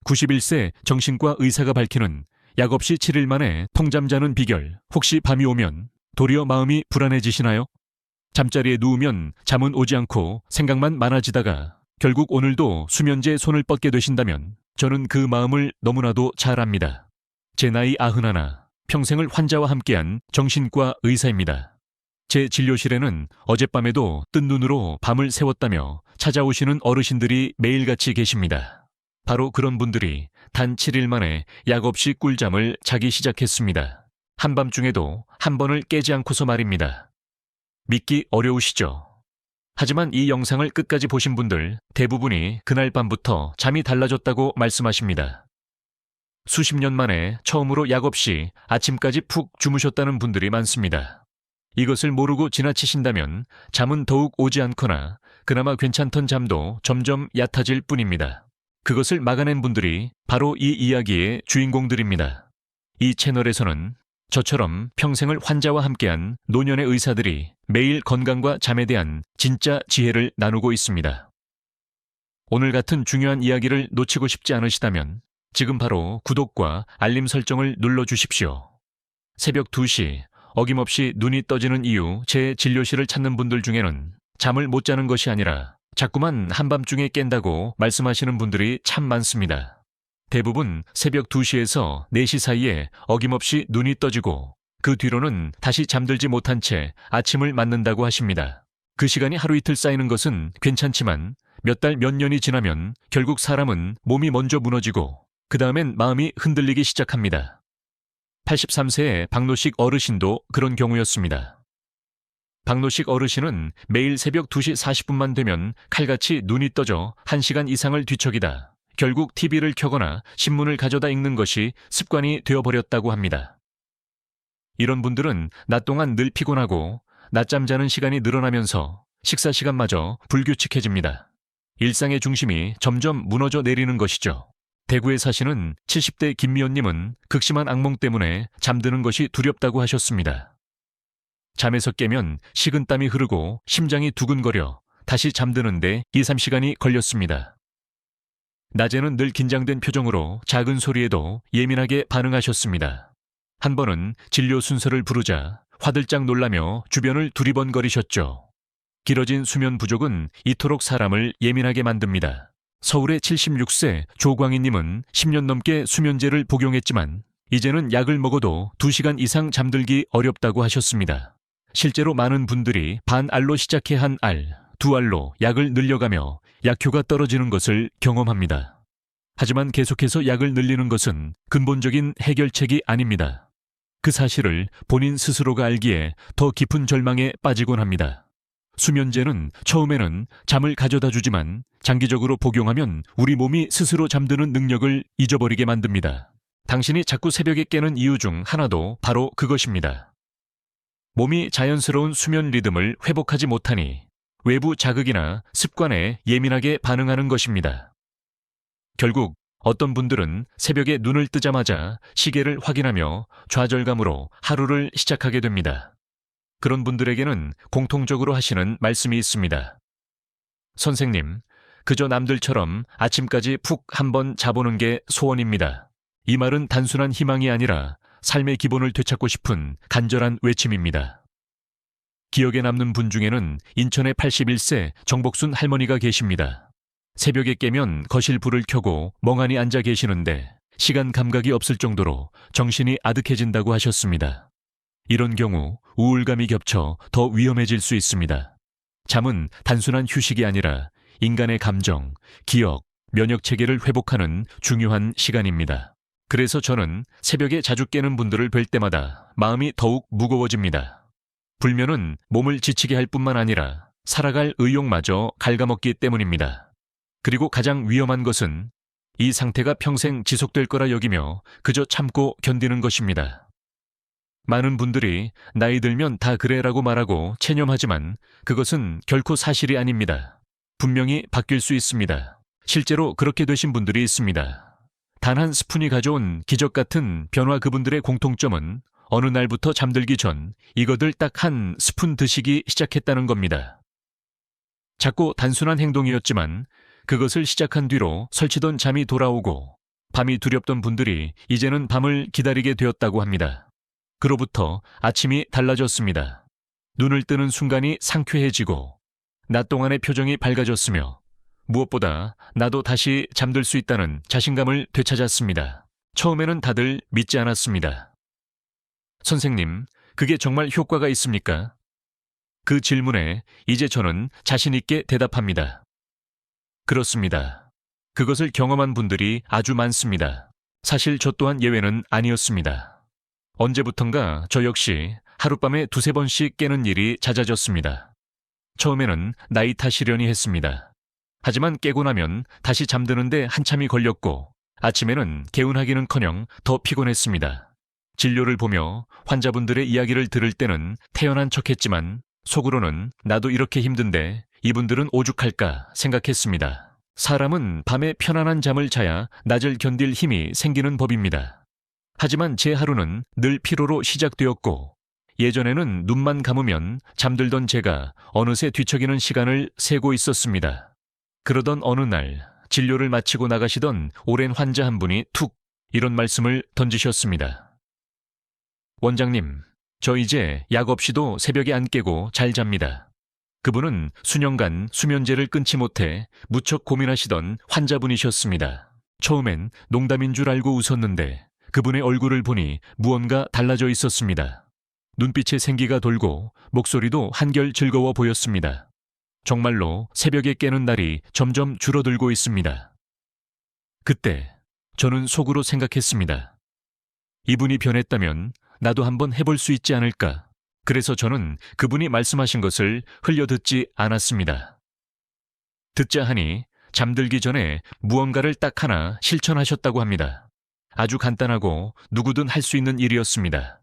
91세 정신과 의사가 밝히는 약 없이 7일 만에 통잠 자는 비결. 혹시 밤이 오면 도리어 마음이 불안해지시나요? 잠자리에 누우면 잠은 오지 않고 생각만 많아지다가 결국 오늘도 수면제에 손을 뻗게 되신다면 저는 그 마음을 너무나도 잘 압니다. 제 나이 91, 평생을 환자와 함께한 정신과 의사입니다. 제 진료실에는 어젯밤에도 뜬 눈으로 밤을 새웠다며 찾아오시는 어르신들이 매일같이 계십니다. 바로 그런 분들이 단 7일 만에 약 없이 꿀잠을 자기 시작했습니다. 한밤중에도 한 번을 깨지 않고서 말입니다. 믿기 어려우시죠? 하지만 이 영상을 끝까지 보신 분들 대부분이 그날 밤부터 잠이 달라졌다고 말씀하십니다. 수십 년 만에 처음으로 약 없이 아침까지 푹 주무셨다는 분들이 많습니다. 이것을 모르고 지나치신다면 잠은 더욱 오지 않거나 그나마 괜찮던 잠도 점점 얕아질 뿐입니다. 그것을 막아낸 분들이 바로 이 이야기의 주인공들입니다. 이 채널에서는 저처럼 평생을 환자와 함께한 노년의 의사들이 매일 건강과 잠에 대한 진짜 지혜를 나누고 있습니다. 오늘 같은 중요한 이야기를 놓치고 싶지 않으시다면 지금 바로 구독과 알림 설정을 눌러주십시오. 새벽 2시 어김없이 눈이 떠지는 이유 제 진료실을 찾는 분들 중에는 잠을 못 자는 것이 아니라 자꾸만 한밤중에 깬다고 말씀하시는 분들이 참 많습니다. 대부분 새벽 2시에서 4시 사이에 어김없이 눈이 떠지고 그 뒤로는 다시 잠들지 못한 채 아침을 맞는다고 하십니다. 그 시간이 하루 이틀 쌓이는 것은 괜찮지만 몇 달 몇 년이 지나면 결국 사람은 몸이 먼저 무너지고 그 다음엔 마음이 흔들리기 시작합니다. 83세의 박노식 어르신도 그런 경우였습니다. 박노식 어르신은 매일 새벽 2시 40분만 되면 칼같이 눈이 떠져 1시간 이상을 뒤척이다 결국 TV를 켜거나 신문을 가져다 읽는 것이 습관이 되어버렸다고 합니다. 이런 분들은 낮 동안 늘 피곤하고 낮잠 자는 시간이 늘어나면서 식사 시간마저 불규칙해집니다. 일상의 중심이 점점 무너져 내리는 것이죠. 대구에 사시는 70대 김미연님은 극심한 악몽 때문에 잠드는 것이 두렵다고 하셨습니다. 잠에서 깨면 식은땀이 흐르고 심장이 두근거려 다시 잠드는데 2-3시간이 걸렸습니다. 낮에는 늘 긴장된 표정으로 작은 소리에도 예민하게 반응하셨습니다. 한 번은 진료 순서를 부르자 화들짝 놀라며 주변을 두리번거리셨죠. 길어진 수면 부족은 이토록 사람을 예민하게 만듭니다. 서울의 76세 조광희님은 10년 넘게 수면제를 복용했지만 이제는 약을 먹어도 2시간 이상 잠들기 어렵다고 하셨습니다. 실제로 많은 분들이 반알로 시작해 한 알, 2알로 약을 늘려가며 약효가 떨어지는 것을 경험합니다. 하지만 계속해서 약을 늘리는 것은 근본적인 해결책이 아닙니다. 그 사실을 본인 스스로가 알기에 더 깊은 절망에 빠지곤 합니다. 수면제는 처음에는 잠을 가져다 주지만 장기적으로 복용하면 우리 몸이 스스로 잠드는 능력을 잊어버리게 만듭니다. 당신이 자꾸 새벽에 깨는 이유 중 하나도 바로 그것입니다. 몸이 자연스러운 수면 리듬을 회복하지 못하니 외부 자극이나 습관에 예민하게 반응하는 것입니다. 결국 어떤 분들은 새벽에 눈을 뜨자마자 시계를 확인하며 좌절감으로 하루를 시작하게 됩니다. 그런 분들에게는 공통적으로 하시는 말씀이 있습니다. 선생님, 그저 남들처럼 아침까지 푹 한번 자보는 게 소원입니다. 이 말은 단순한 희망이 아니라 삶의 기본을 되찾고 싶은 간절한 외침입니다. 기억에 남는 분 중에는 인천의 81세 정복순 할머니가 계십니다. 새벽에 깨면 거실 불을 켜고 멍하니 앉아 계시는데 시간 감각이 없을 정도로 정신이 아득해진다고 하셨습니다. 이런 경우 우울감이 겹쳐 더 위험해질 수 있습니다. 잠은 단순한 휴식이 아니라 인간의 감정, 기억, 면역 체계를 회복하는 중요한 시간입니다. 그래서 저는 새벽에 자주 깨는 분들을 뵐 때마다 마음이 더욱 무거워집니다. 불면은 몸을 지치게 할 뿐만 아니라 살아갈 의욕마저 갉아먹기 때문입니다. 그리고 가장 위험한 것은 이 상태가 평생 지속될 거라 여기며 그저 참고 견디는 것입니다. 많은 분들이 나이 들면 다 그래라고 말하고 체념하지만 그것은 결코 사실이 아닙니다. 분명히 바뀔 수 있습니다. 실제로 그렇게 되신 분들이 있습니다. 단 한 스푼이 가져온 기적 같은 변화. 그분들의 공통점은 어느 날부터 잠들기 전 이것을 딱 한 스푼 드시기 시작했다는 겁니다. 작고 단순한 행동이었지만 그것을 시작한 뒤로 설치던 잠이 돌아오고 밤이 두렵던 분들이 이제는 밤을 기다리게 되었다고 합니다. 그로부터 아침이 달라졌습니다. 눈을 뜨는 순간이 상쾌해지고 낮 동안의 표정이 밝아졌으며 무엇보다 나도 다시 잠들 수 있다는 자신감을 되찾았습니다. 처음에는 다들 믿지 않았습니다. 선생님, 그게 정말 효과가 있습니까? 그 질문에 이제 저는 자신 있게 대답합니다. 그렇습니다. 그것을 경험한 분들이 아주 많습니다. 사실 저 또한 예외는 아니었습니다. 언제부턴가 저 역시 하룻밤에 두세 번씩 깨는 일이 잦아졌습니다. 처음에는 나이 탓이려니 했습니다. 하지만 깨고 나면 다시 잠드는데 한참이 걸렸고 아침에는 개운하기는커녕 더 피곤했습니다. 진료를 보며 환자분들의 이야기를 들을 때는 태연한 척했지만 속으로는 나도 이렇게 힘든데 이분들은 오죽할까 생각했습니다. 사람은 밤에 편안한 잠을 자야 낮을 견딜 힘이 생기는 법입니다. 하지만 제 하루는 늘 피로로 시작되었고 예전에는 눈만 감으면 잠들던 제가 어느새 뒤척이는 시간을 세고 있었습니다. 그러던 어느 날 진료를 마치고 나가시던 오랜 환자 한 분이 툭 이런 말씀을 던지셨습니다. 원장님, 저 이제 약 없이도 새벽에 안 깨고 잘 잡니다. 그분은 수년간 수면제를 끊지 못해 무척 고민하시던 환자분이셨습니다. 처음엔 농담인 줄 알고 웃었는데 그분의 얼굴을 보니 무언가 달라져 있었습니다. 눈빛에 생기가 돌고 목소리도 한결 즐거워 보였습니다. 정말로 새벽에 깨는 날이 점점 줄어들고 있습니다. 그때 저는 속으로 생각했습니다. 이분이 변했다면 나도 한번 해볼 수 있지 않을까. 그래서 저는 그분이 말씀하신 것을 흘려듣지 않았습니다. 듣자 하니 잠들기 전에 무언가를 딱 하나 실천하셨다고 합니다. 아주 간단하고 누구든 할 수 있는 일이었습니다.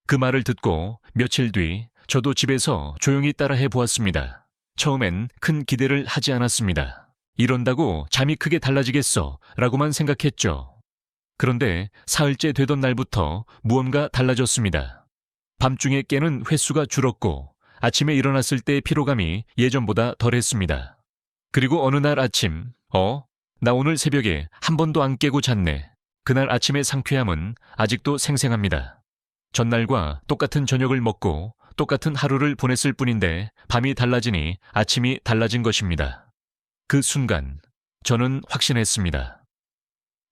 그 말을 듣고 며칠 뒤 저도 집에서 조용히 따라해 보았습니다. 처음엔 큰 기대를 하지 않았습니다. 이런다고 잠이 크게 달라지겠어 라고만 생각했죠. 그런데 사흘째 되던 날부터 무언가 달라졌습니다. 밤중에 깨는 횟수가 줄었고 아침에 일어났을 때의 피로감이 예전보다 덜했습니다. 그리고 어느 날 아침, 나 오늘 새벽에 한 번도 안 깨고 잤네. 그날 아침의 상쾌함은 아직도 생생합니다. 전날과 똑같은 저녁을 먹고 똑같은 하루를 보냈을 뿐인데 밤이 달라지니 아침이 달라진 것입니다. 그 순간 저는 확신했습니다.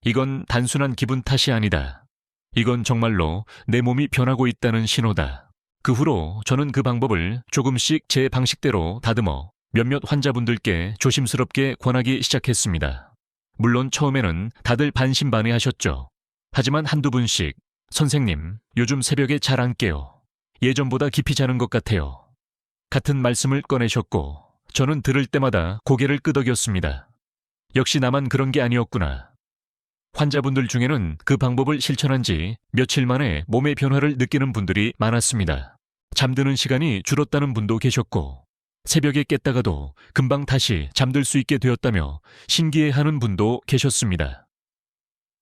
이건 단순한 기분 탓이 아니다. 이건 정말로 내 몸이 변하고 있다는 신호다. 그 후로 저는 그 방법을 조금씩 제 방식대로 다듬어 몇몇 환자분들께 조심스럽게 권하기 시작했습니다. 물론 처음에는 다들 반신반의하셨죠. 하지만 한두 분씩 선생님, 요즘 새벽에 잘 안 깨요. 예전보다 깊이 자는 것 같아요. 같은 말씀을 꺼내셨고 저는 들을 때마다 고개를 끄덕였습니다. 역시 나만 그런 게 아니었구나. 환자분들 중에는 그 방법을 실천한 지 며칠 만에 몸의 변화를 느끼는 분들이 많았습니다. 잠드는 시간이 줄었다는 분도 계셨고 새벽에 깼다가도 금방 다시 잠들 수 있게 되었다며 신기해하는 분도 계셨습니다.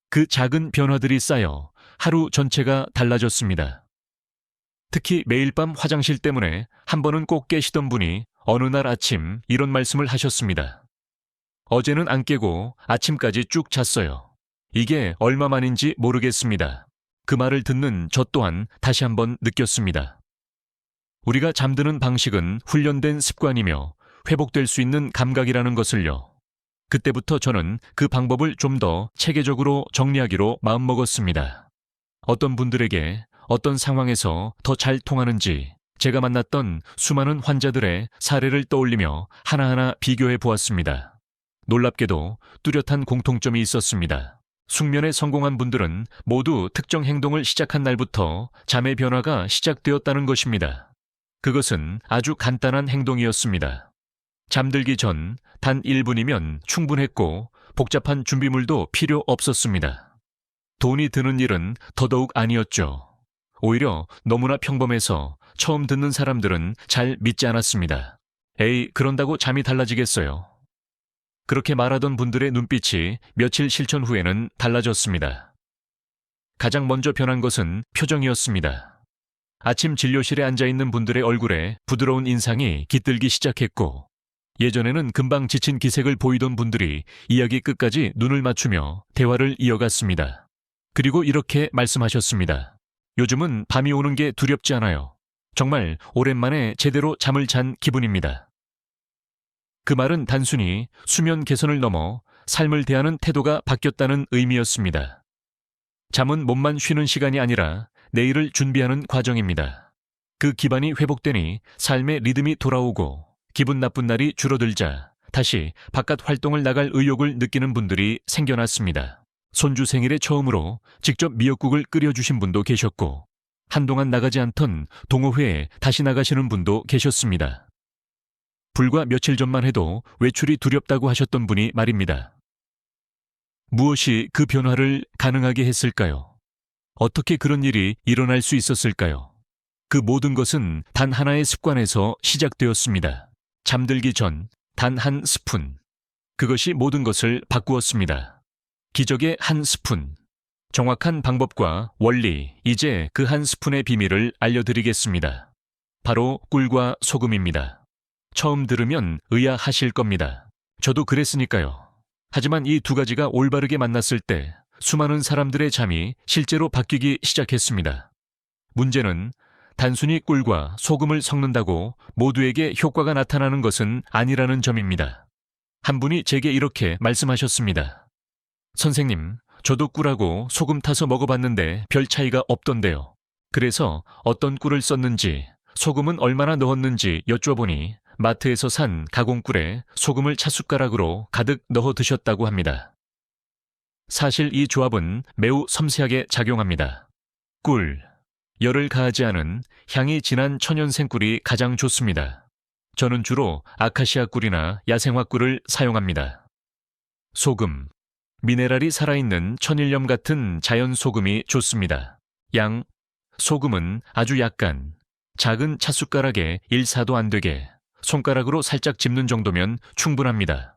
그 작은 변화들이 쌓여 하루 전체가 달라졌습니다. 특히 매일 밤 화장실 때문에 한 번은 꼭 깨시던 분이 어느 날 아침 이런 말씀을 하셨습니다. 어제는 안 깨고 아침까지 쭉 잤어요. 이게 얼마만인지 모르겠습니다. 그 말을 듣는 저 또한 다시 한번 느꼈습니다. 우리가 잠드는 방식은 훈련된 습관이며 회복될 수 있는 감각이라는 것을요. 그때부터 저는 그 방법을 좀 더 체계적으로 정리하기로 마음먹었습니다. 어떤 분들에게 어떤 상황에서 더 잘 통하는지 제가 만났던 수많은 환자들의 사례를 떠올리며 하나하나 비교해 보았습니다. 놀랍게도 뚜렷한 공통점이 있었습니다. 숙면에 성공한 분들은 모두 특정 행동을 시작한 날부터 잠의 변화가 시작되었다는 것입니다. 그것은 아주 간단한 행동이었습니다. 잠들기 전 단 1분이면 충분했고 복잡한 준비물도 필요 없었습니다. 돈이 드는 일은 더더욱 아니었죠. 오히려 너무나 평범해서 처음 듣는 사람들은 잘 믿지 않았습니다. 에이, 그런다고 잠이 달라지겠어요. 그렇게 말하던 분들의 눈빛이 며칠 실천 후에는 달라졌습니다. 가장 먼저 변한 것은 표정이었습니다. 아침 진료실에 앉아있는 분들의 얼굴에 부드러운 인상이 깃들기 시작했고 예전에는 금방 지친 기색을 보이던 분들이 이야기 끝까지 눈을 맞추며 대화를 이어갔습니다. 그리고 이렇게 말씀하셨습니다. 요즘은 밤이 오는 게 두렵지 않아요. 정말 오랜만에 제대로 잠을 잔 기분입니다. 그 말은 단순히 수면 개선을 넘어 삶을 대하는 태도가 바뀌었다는 의미였습니다. 잠은 몸만 쉬는 시간이 아니라 내일을 준비하는 과정입니다. 그 기반이 회복되니 삶의 리듬이 돌아오고 기분 나쁜 날이 줄어들자 다시 바깥 활동을 나갈 의욕을 느끼는 분들이 생겨났습니다. 손주 생일에 처음으로 직접 미역국을 끓여주신 분도 계셨고 한동안 나가지 않던 동호회에 다시 나가시는 분도 계셨습니다. 불과 며칠 전만 해도 외출이 두렵다고 하셨던 분이 말입니다. 무엇이 그 변화를 가능하게 했을까요? 어떻게 그런 일이 일어날 수 있었을까요? 그 모든 것은 단 하나의 습관에서 시작되었습니다. 잠들기 전 단 한 스푼. 그것이 모든 것을 바꾸었습니다. 기적의 한 스푼. 정확한 방법과 원리, 이제 그 한 스푼의 비밀을 알려드리겠습니다. 바로 꿀과 소금입니다. 처음 들으면 의아하실 겁니다. 저도 그랬으니까요. 하지만 이 두 가지가 올바르게 만났을 때 수많은 사람들의 잠이 실제로 바뀌기 시작했습니다. 문제는 단순히 꿀과 소금을 섞는다고 모두에게 효과가 나타나는 것은 아니라는 점입니다. 한 분이 제게 이렇게 말씀하셨습니다. 선생님, 저도 꿀하고 소금 타서 먹어봤는데 별 차이가 없던데요. 그래서 어떤 꿀을 썼는지, 소금은 얼마나 넣었는지 여쭤보니 마트에서 산 가공꿀에 소금을 찻숟가락으로 가득 넣어 드셨다고 합니다. 사실 이 조합은 매우 섬세하게 작용합니다. 꿀, 열을 가하지 않은 향이 진한 천연생 꿀이 가장 좋습니다. 저는 주로 아카시아 꿀이나 야생화 꿀을 사용합니다. 소금, 미네랄이 살아있는 천일염 같은 자연 소금이 좋습니다. 양, 소금은 아주 약간, 작은 찻숟가락에 1사도 안 되게 손가락으로 살짝 짚는 정도면 충분합니다.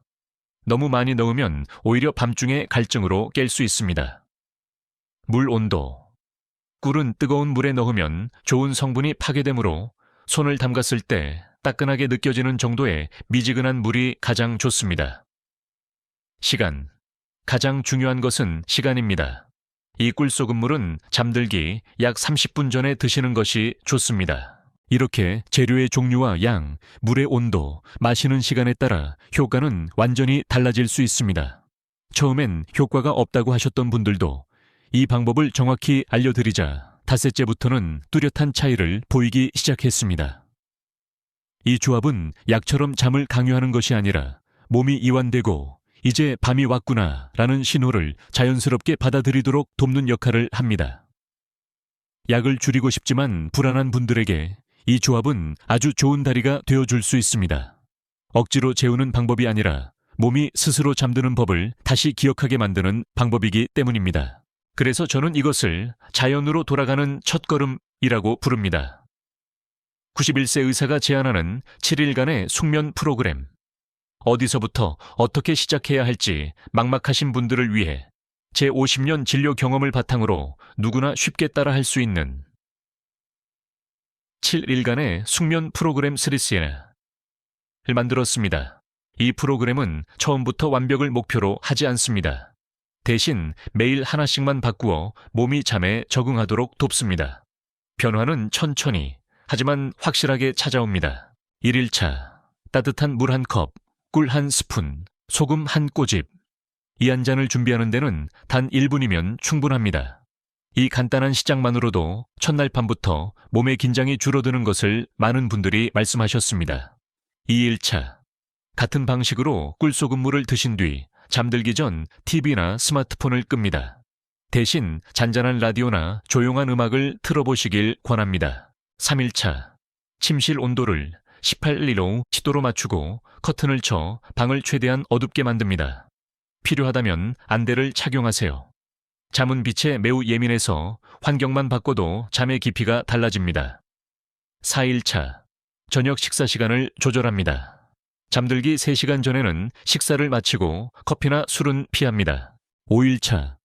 너무 많이 넣으면 오히려 밤중에 갈증으로 깰 수 있습니다. 물 온도. 꿀은 뜨거운 물에 넣으면 좋은 성분이 파괴되므로 손을 담갔을 때 따끈하게 느껴지는 정도의 미지근한 물이 가장 좋습니다. 시간. 가장 중요한 것은 시간입니다. 이 꿀소금물은 잠들기 약 30분 전에 드시는 것이 좋습니다. 이렇게 재료의 종류와 양, 물의 온도, 마시는 시간에 따라 효과는 완전히 달라질 수 있습니다. 처음엔 효과가 없다고 하셨던 분들도 이 방법을 정확히 알려드리자 닷새째부터는 뚜렷한 차이를 보이기 시작했습니다. 이 조합은 약처럼 잠을 강요하는 것이 아니라 몸이 이완되고 이제 밤이 왔구나 라는 신호를 자연스럽게 받아들이도록 돕는 역할을 합니다. 약을 줄이고 싶지만 불안한 분들에게 이 조합은 아주 좋은 다리가 되어줄 수 있습니다. 억지로 재우는 방법이 아니라 몸이 스스로 잠드는 법을 다시 기억하게 만드는 방법이기 때문입니다. 그래서 저는 이것을 자연으로 돌아가는 첫걸음이라고 부릅니다. 91세 의사가 제안하는 7일간의 숙면 프로그램. 어디서부터 어떻게 시작해야 할지 막막하신 분들을 위해 제 50년 진료 경험을 바탕으로 누구나 쉽게 따라할 수 있는 7일간의 숙면 프로그램 시리즈를 만들었습니다. 이 프로그램은 처음부터 완벽을 목표로 하지 않습니다. 대신 매일 하나씩만 바꾸어 몸이 잠에 적응하도록 돕습니다. 변화는 천천히, 하지만 확실하게 찾아옵니다. 1일차, 따뜻한 물 한 컵, 꿀 한 스푼, 소금 한 꼬집. 이 한 잔을 준비하는 데는 단 1분이면 충분합니다. 이 간단한 시작만으로도 첫날 밤부터 몸의 긴장이 줄어드는 것을 많은 분들이 말씀하셨습니다. 2일차, 같은 방식으로 꿀소금물을 드신 뒤 잠들기 전 TV나 스마트폰을 끕니다. 대신 잔잔한 라디오나 조용한 음악을 틀어보시길 권합니다. 3일차, 침실 온도를 18도 치도로 맞추고 커튼을 쳐 방을 최대한 어둡게 만듭니다. 필요하다면 안대를 착용하세요. 잠은 빛에 매우 예민해서 환경만 바꿔도 잠의 깊이가 달라집니다. 4일차, 저녁 식사 시간을 조절합니다. 잠들기 3시간 전에는 식사를 마치고 커피나 술은 피합니다. 5일차,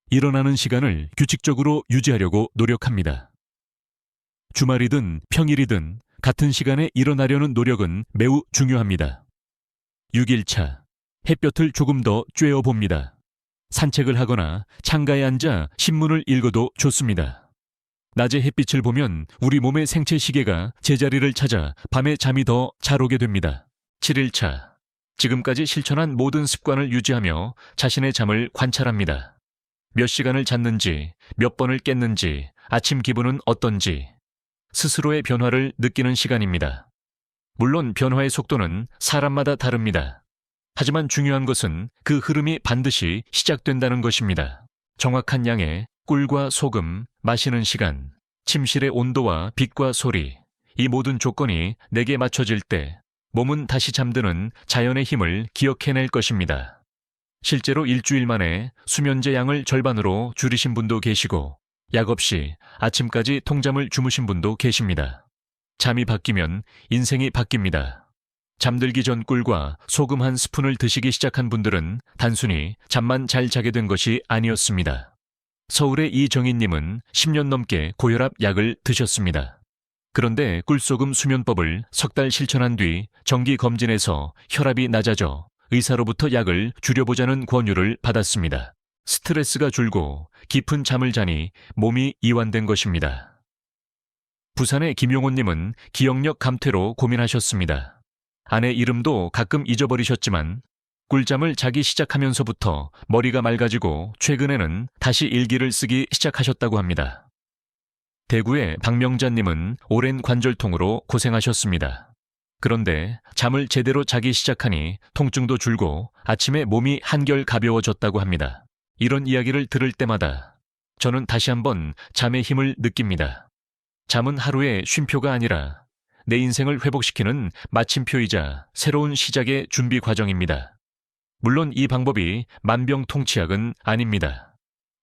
일어나는 시간을 규칙적으로 유지하려고 노력합니다. 주말이든 평일이든 같은 시간에 일어나려는 노력은 매우 중요합니다. 6일차. 햇볕을 조금 더 쬐어봅니다. 산책을 하거나 창가에 앉아 신문을 읽어도 좋습니다. 낮에 햇빛을 보면 우리 몸의 생체 시계가 제자리를 찾아 밤에 잠이 더 잘 오게 됩니다. 7일차. 지금까지 실천한 모든 습관을 유지하며 자신의 잠을 관찰합니다. 몇 시간을 잤는지, 몇 번을 깼는지, 아침 기분은 어떤지, 스스로의 변화를 느끼는 시간입니다. 물론 변화의 속도는 사람마다 다릅니다. 하지만 중요한 것은 그 흐름이 반드시 시작된다는 것입니다. 정확한 양의 꿀과 소금, 마시는 시간, 침실의 온도와 빛과 소리, 이 모든 조건이 내게 맞춰질 때 몸은 다시 잠드는 자연의 힘을 기억해낼 것입니다. 실제로 일주일 만에 수면제 양을 절반으로 줄이신 분도 계시고 약 없이 아침까지 통잠을 주무신 분도 계십니다. 잠이 바뀌면 인생이 바뀝니다. 잠들기 전 꿀과 소금 한 스푼을 드시기 시작한 분들은 단순히 잠만 잘 자게 된 것이 아니었습니다. 서울의 이정희님은 10년 넘게 고혈압 약을 드셨습니다. 그런데 꿀소금 수면법을 석 달 실천한 뒤 정기 검진에서 혈압이 낮아져 의사로부터 약을 줄여보자는 권유를 받았습니다. 스트레스가 줄고 깊은 잠을 자니 몸이 이완된 것입니다. 부산의 김용호님은 기억력 감퇴로 고민하셨습니다. 아내 이름도 가끔 잊어버리셨지만 꿀잠을 자기 시작하면서부터 머리가 맑아지고 최근에는 다시 일기를 쓰기 시작하셨다고 합니다. 대구의 박명자님은 오랜 관절통으로 고생하셨습니다. 그런데 잠을 제대로 자기 시작하니 통증도 줄고 아침에 몸이 한결 가벼워졌다고 합니다. 이런 이야기를 들을 때마다 저는 다시 한번 잠의 힘을 느낍니다. 잠은 하루의 쉼표가 아니라 내 인생을 회복시키는 마침표이자 새로운 시작의 준비 과정입니다. 물론 이 방법이 만병통치약은 아닙니다.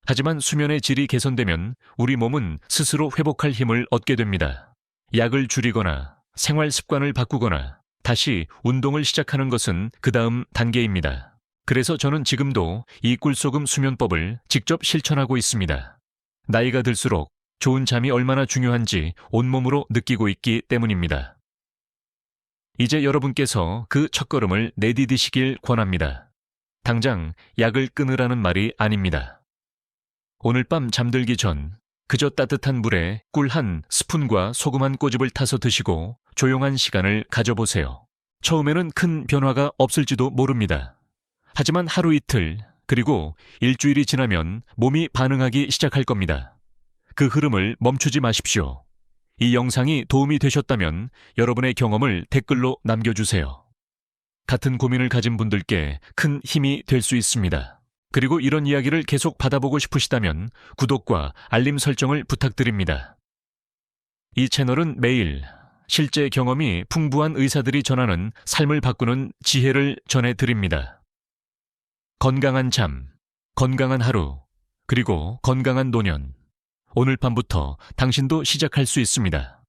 하지만 수면의 질이 개선되면 우리 몸은 스스로 회복할 힘을 얻게 됩니다. 약을 줄이거나 생활 습관을 바꾸거나 다시 운동을 시작하는 것은 그 다음 단계입니다. 그래서 저는 지금도 이 꿀소금 수면법을 직접 실천하고 있습니다. 나이가 들수록 좋은 잠이 얼마나 중요한지 온몸으로 느끼고 있기 때문입니다. 이제 여러분께서 그 첫걸음을 내디디시길 권합니다. 당장 약을 끊으라는 말이 아닙니다. 오늘 밤 잠들기 전 그저 따뜻한 물에 꿀 한 스푼과 소금 한 꼬집을 타서 드시고 조용한 시간을 가져보세요. 처음에는 큰 변화가 없을지도 모릅니다. 하지만 하루 이틀, 그리고 일주일이 지나면 몸이 반응하기 시작할 겁니다. 그 흐름을 멈추지 마십시오. 이 영상이 도움이 되셨다면 여러분의 경험을 댓글로 남겨주세요. 같은 고민을 가진 분들께 큰 힘이 될 수 있습니다. 그리고 이런 이야기를 계속 받아보고 싶으시다면 구독과 알림 설정을 부탁드립니다. 이 채널은 매일 실제 경험이 풍부한 의사들이 전하는 삶을 바꾸는 지혜를 전해드립니다. 건강한 잠, 건강한 하루, 그리고 건강한 노년. 오늘 밤부터 당신도 시작할 수 있습니다.